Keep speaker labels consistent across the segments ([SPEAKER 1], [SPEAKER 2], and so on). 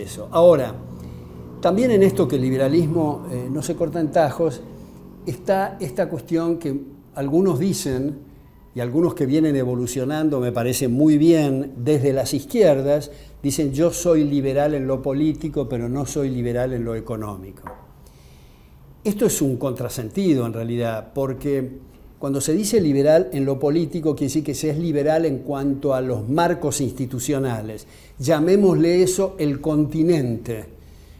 [SPEAKER 1] eso. Ahora, también en esto que el liberalismo no se corta en tajos, está esta cuestión que algunos dicen, y algunos que vienen evolucionando, me parece muy bien, desde las izquierdas, dicen yo soy liberal en lo político, pero no soy liberal en lo económico. Esto es un contrasentido en realidad, porque cuando se dice liberal en lo político, quiere decir que se es liberal en cuanto a los marcos institucionales. Llamémosle eso el continente.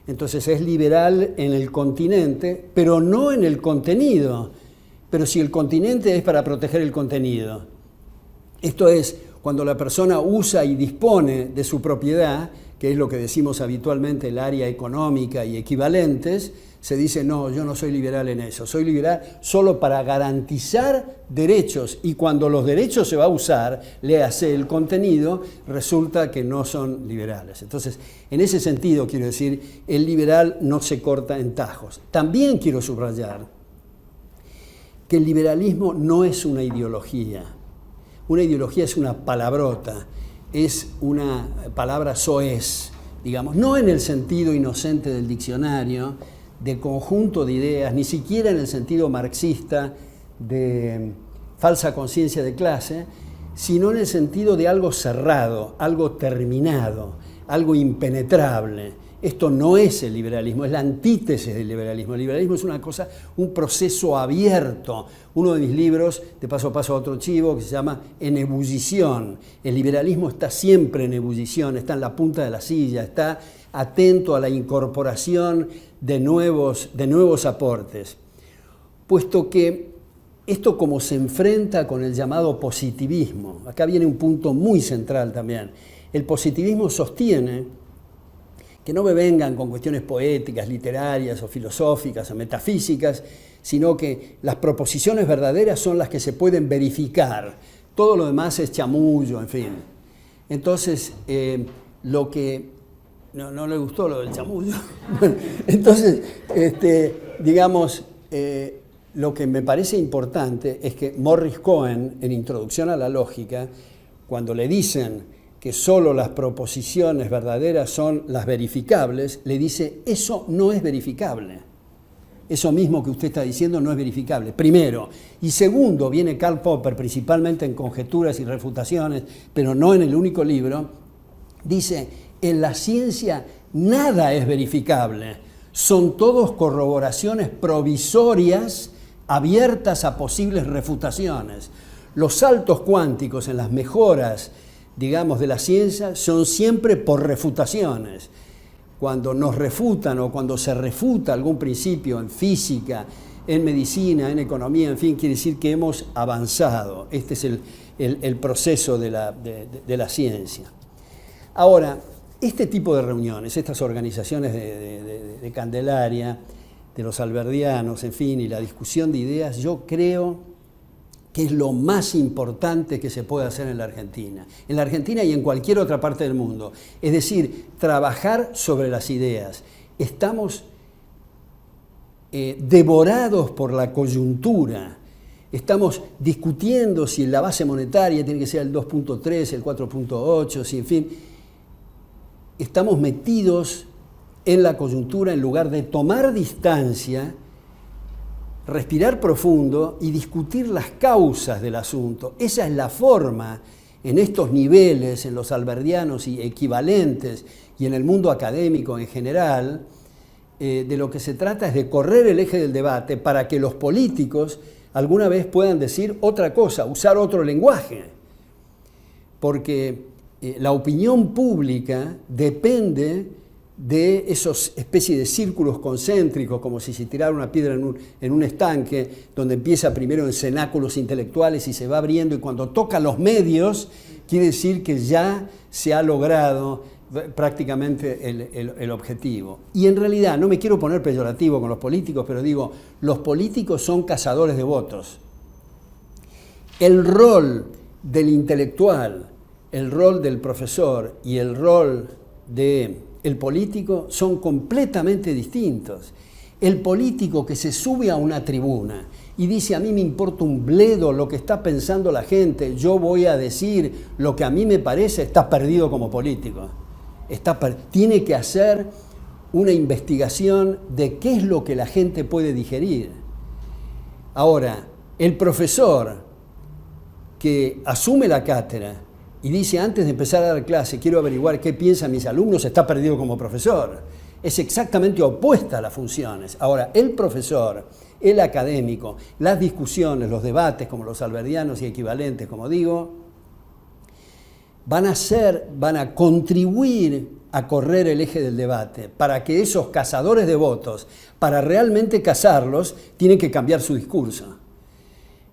[SPEAKER 1] Entonces es liberal en el continente, pero no en el contenido. Pero si el continente es para proteger el contenido. Esto es, cuando la persona usa y dispone de su propiedad, que es lo que decimos habitualmente el área económica y equivalentes, se dice, no, yo no soy liberal en eso, soy liberal solo para garantizar derechos, y cuando los derechos se va a usar, léase el contenido, resulta que no son liberales. Entonces, en ese sentido, quiero decir, el liberal no se corta en tajos. También quiero subrayar que el liberalismo no es una ideología. Una ideología es una palabrota, es una palabra soez, digamos, no en el sentido inocente del diccionario, de conjunto de ideas, ni siquiera en el sentido marxista de falsa conciencia de clase, sino en el sentido de algo cerrado, algo terminado, algo impenetrable. Esto no es el liberalismo, es la antítesis del liberalismo. El liberalismo es una cosa, un proceso abierto. Uno de mis libros, de paso a paso a otro chivo, que se llama En ebullición. El liberalismo está siempre en ebullición, está en la punta de la silla, está atento a la incorporación de nuevos aportes. Puesto que esto como se enfrenta con el llamado positivismo, acá viene un punto muy central también. El positivismo sostiene que no me vengan con cuestiones poéticas, literarias o filosóficas o metafísicas, sino que las proposiciones verdaderas son las que se pueden verificar. Todo lo demás es chamullo, en fin. Entonces, lo que... No le gustó lo del chamullo. Entonces, digamos, lo que me parece importante es que Morris Cohen, en Introducción a la Lógica, cuando le dicen que solo las proposiciones verdaderas son las verificables, le dice, eso no es verificable. Eso mismo que usted está diciendo no es verificable, primero. Y segundo, viene Karl Popper, principalmente en Conjeturas y Refutaciones, pero no en el único libro, dice, en la ciencia nada es verificable, son todos corroboraciones provisorias abiertas a posibles refutaciones. Los saltos cuánticos en las mejoras, digamos, de la ciencia son siempre por refutaciones. Cuando nos refutan o cuando se refuta algún principio en física, en medicina, en economía, en fin, quiere decir que hemos avanzado. Este es el proceso de la ciencia. Ahora, este tipo de reuniones, estas organizaciones de Candelaria, de los alberdianos, en fin, y la discusión de ideas, yo creo que es lo más importante que se puede hacer en la Argentina y en cualquier otra parte del mundo. Es decir, trabajar sobre las ideas. Estamos devorados por la coyuntura. Estamos discutiendo si la base monetaria tiene que ser el 2.3, el 4.8, si en fin. Estamos metidos en la coyuntura en lugar de tomar distancia, respirar profundo y discutir las causas del asunto. Esa es la forma, en estos niveles, en los alberdianos y equivalentes, y en el mundo académico en general, de lo que se trata es de correr el eje del debate para que los políticos alguna vez puedan decir otra cosa, usar otro lenguaje. Porque la opinión pública depende de esos especies de círculos concéntricos, como si se tirara una piedra en un estanque, donde empieza primero en cenáculos intelectuales y se va abriendo, y cuando toca los medios, quiere decir que ya se ha logrado prácticamente el objetivo. Y en realidad, no me quiero poner peyorativo con los políticos, pero digo, los políticos son cazadores de votos. El rol del intelectual, el rol del profesor y el rol del político son completamente distintos. El político que se sube a una tribuna y dice, a mí me importa un bledo lo que está pensando la gente, yo voy a decir lo que a mí me parece, está perdido como político. Tiene que hacer una investigación de qué es lo que la gente puede digerir. Ahora, el profesor que asume la cátedra y dice, antes de empezar a dar clase, quiero averiguar qué piensan mis alumnos, está perdido como profesor. Es exactamente opuesta a las funciones. Ahora, el profesor, el académico, las discusiones, los debates, como los alberdianos y equivalentes, como digo, van a contribuir a correr el eje del debate, para que esos cazadores de votos, para realmente cazarlos, tienen que cambiar su discurso.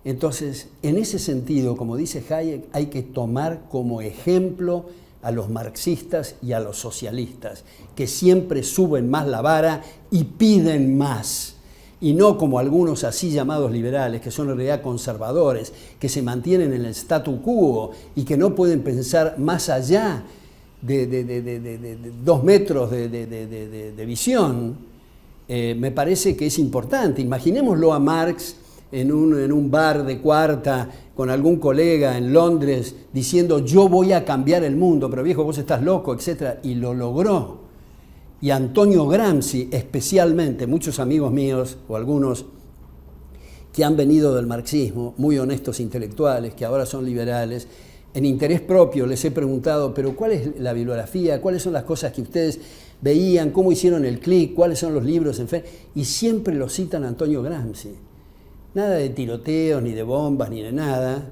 [SPEAKER 1] Entonces, en ese sentido, como dice Hayek, hay que tomar como ejemplo a los marxistas y a los socialistas, que siempre suben más la vara y piden más. Y no como algunos así llamados liberales, que son en realidad conservadores, que se mantienen en el statu quo y que no pueden pensar más allá de 2 metros de visión. Me parece que es importante. Imaginémoslo a Marx en un bar de cuarta con algún colega en Londres diciendo yo voy a cambiar el mundo, pero viejo, vos estás loco, etc. Y lo logró. Y Antonio Gramsci, especialmente, muchos amigos míos, o algunos que han venido del marxismo, muy honestos intelectuales, que ahora son liberales, en interés propio les he preguntado, pero ¿cuál es la bibliografía? ¿Cuáles son las cosas que ustedes veían? ¿Cómo hicieron el clic? ¿Cuáles son los libros? En fin, y siempre lo citan a Antonio Gramsci. Nada de tiroteos, ni de bombas, ni de nada.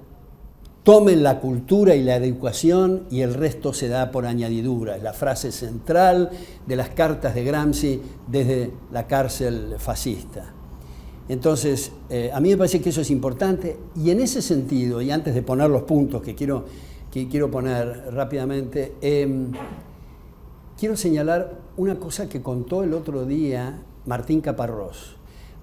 [SPEAKER 1] Tomen la cultura y la educación y el resto se da por añadidura. Es la frase central de las cartas de Gramsci desde la cárcel fascista. Entonces, a mí me parece que eso es importante y en ese sentido, y antes de poner los puntos que quiero poner rápidamente, quiero señalar una cosa que contó el otro día Martín Caparrós.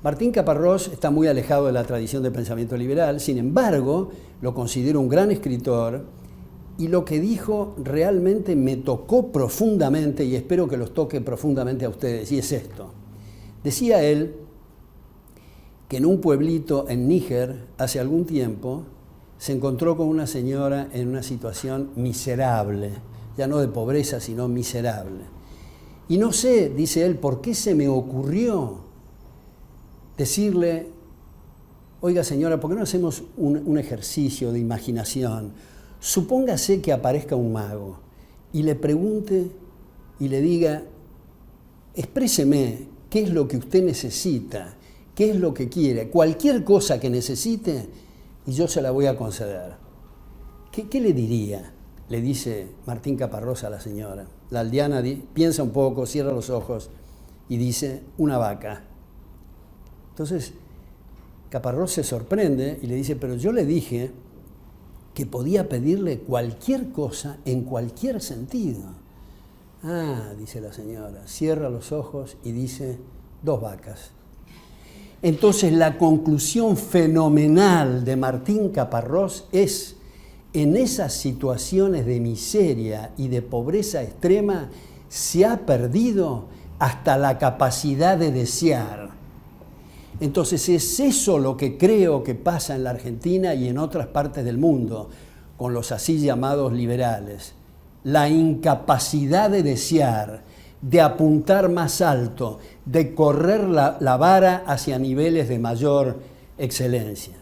[SPEAKER 1] Martín Caparrós está muy alejado de la tradición del pensamiento liberal, sin embargo, lo considero un gran escritor y lo que dijo realmente me tocó profundamente y espero que los toque profundamente a ustedes, y es esto. Decía él que en un pueblito en Níger, hace algún tiempo, se encontró con una señora en una situación miserable, ya no de pobreza, sino miserable. Y no sé, dice él, por qué se me ocurrió decirle, oiga señora, ¿por qué no hacemos un ejercicio de imaginación? Supóngase que aparezca un mago y le pregunte y le diga, expréseme qué es lo que usted necesita, qué es lo que quiere, cualquier cosa que necesite y yo se la voy a conceder. ¿Qué le diría? Le dice Martín Caparrós a la señora. La aldeana piensa un poco, cierra los ojos y dice, una vaca. Entonces, Caparrós se sorprende y le dice, pero yo le dije que podía pedirle cualquier cosa en cualquier sentido. Ah, dice la señora, cierra los ojos y dice, 2 vacas. Entonces, la conclusión fenomenal de Martín Caparrós es, en esas situaciones de miseria y de pobreza extrema, se ha perdido hasta la capacidad de desear. Entonces es eso lo que creo que pasa en la Argentina y en otras partes del mundo con los así llamados liberales. La incapacidad de desear, de apuntar más alto, de correr la vara hacia niveles de mayor excelencia.